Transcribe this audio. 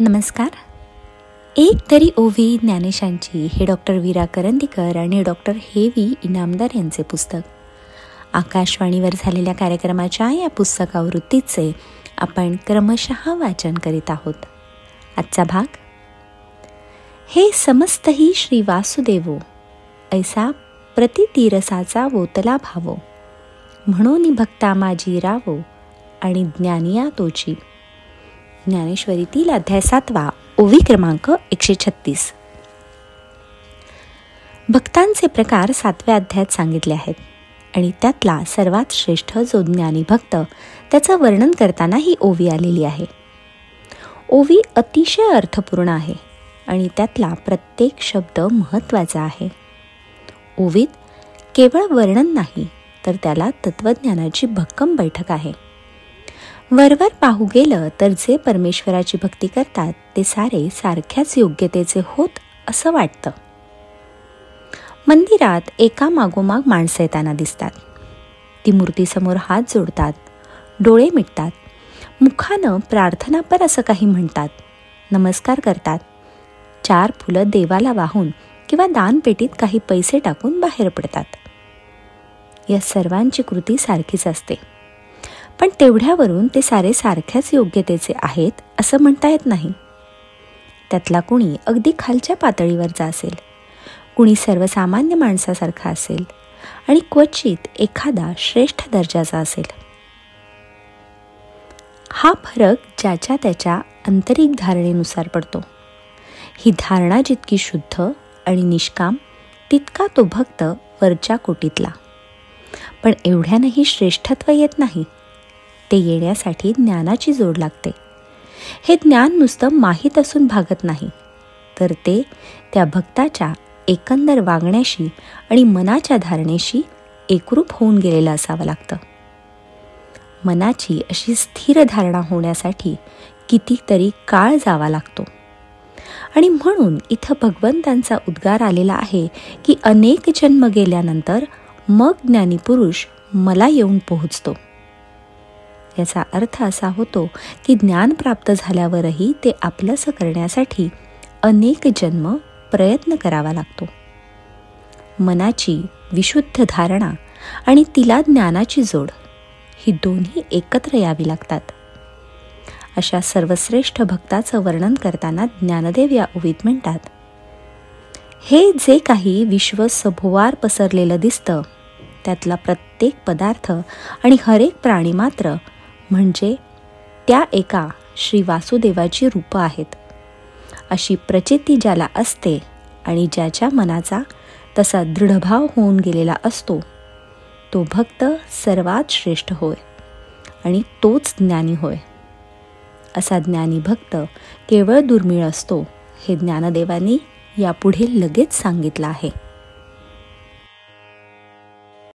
नमस्कार. एक तरी ओवी ज्ञानेशांची हे डॉक्टर वीरा करंदीकर आणि डॉक्टर हेवी इनामदार यांचे पुस्तक. आकाशवाणीवर झालेल्या कार्यक्रमाच्या या पुस्तकावृत्तीचे आपण क्रमशः वाचन करीत आहोत. आजचा भाग, हे समस्तही श्री वासुदेवो ऐसा प्रतितीरसाचा वोतला भावो, म्हणून भक्ता माझी रावो आणि ज्ञानिया तोची. ज्ञानेश्वरीतील अध्याय 7, ओवी क्रमांक 136. भक्तांचे प्रकार 7व्या अध्यायात सांगितले आहेत आणि त्यातला सर्वात श्रेष्ठ जो ज्ञानी भक्त, त्याचं वर्णन करताना ही ओवी आलेली आहे. ओवी अतिशय अर्थपूर्ण आहे आणि त्यातला प्रत्येक शब्द महत्त्वाचा आहे. ओवीत केवळ वर्णन नाही, तर त्याला तत्वज्ञानाची भक्कम बैठक आहे. वरवर पाहू गेलं तर जे परमेश्वराची भक्ती करतात ते सारे सारख्याच योग्यतेचे होत असं वाटतं. मंदिरात एका मागोमाग माणसं येताना दिसतात. ती मूर्तीसमोर हात जोडतात, डोळे मिटतात, मुखानं प्रार्थनापर असं काही म्हणतात, नमस्कार करतात, 4 फुलं देवाला वाहून किंवा दानपेटीत काही पैसे टाकून बाहेर पडतात. या सर्वांची कृती सारखीच असते, पण तेवढ्यावरून ते सारे सारख्याच योग्यतेचे आहेत असं म्हणता येत नाही. त्यातला कुणी अगदी खालच्या पातळीवरचा असेल, कुणी सर्वसामान्य माणसासारखा असेल आणि क्वचित एखादा श्रेष्ठ दर्जाचा असेल. हा फरक ज्याच्या त्याच्या आंतरिक धारणेनुसार पडतो. ही धारणा जितकी शुद्ध आणि निष्काम, तितका तो भक्त वरच्या कोटीतला. पण एवढ्यानंही श्रेष्ठत्व येत नाही. ते येण्यासाठी ज्ञानाची जोड लागते. हे ज्ञान नुसतं माहीत असून भागत नाही, तर ते त्या भक्ताच्या एकंदर वागण्याशी आणि मनाच्या धारणेशी एकरूप होऊन गेलेलं असावं लागतं. मनाची अशी स्थिर धारणा होण्यासाठी कितीतरी काळ जावा लागतो. आणि म्हणून इथं भगवंतांचा उद्गार आलेला आहे की अनेक जन्म गेल्यानंतर मग ज्ञानीपुरुष मला येऊन पोहोचतो. याचा अर्थ असा होतो की ज्ञान प्राप्त झाल्यावरही ते आपलंसं करण्यासाठी अनेक जन्म प्रयत्न करावा लागतो. मनाची विशुद्ध धारणा आणि तिला ज्ञानाची जोड, ही दोन्ही एकत्र यावी लागतात. अशा सर्वश्रेष्ठ भक्ताचं वर्णन करताना ज्ञानदेव या ओवीत म्हणतात, हे जे काही विश्व सभोवार पसरलेलं दिसतं, त्यातला प्रत्येक पदार्थ आणि हरेक प्राणी मात्र म्हणजे त्या एका श्री वासुदेवाची रूपं आहेत. अशी प्रचिती ज्याला असते आणि ज्याच्या मनाचा तसा दृढभाव होऊन गेलेला असतो, तो भक्त सर्वात श्रेष्ठ होय आणि तोच ज्ञानी होय. असा ज्ञानी भक्त केवळ दुर्मिळ असतो, हे ज्ञानदेवांनी यापुढे लगेच सांगितलं आहे.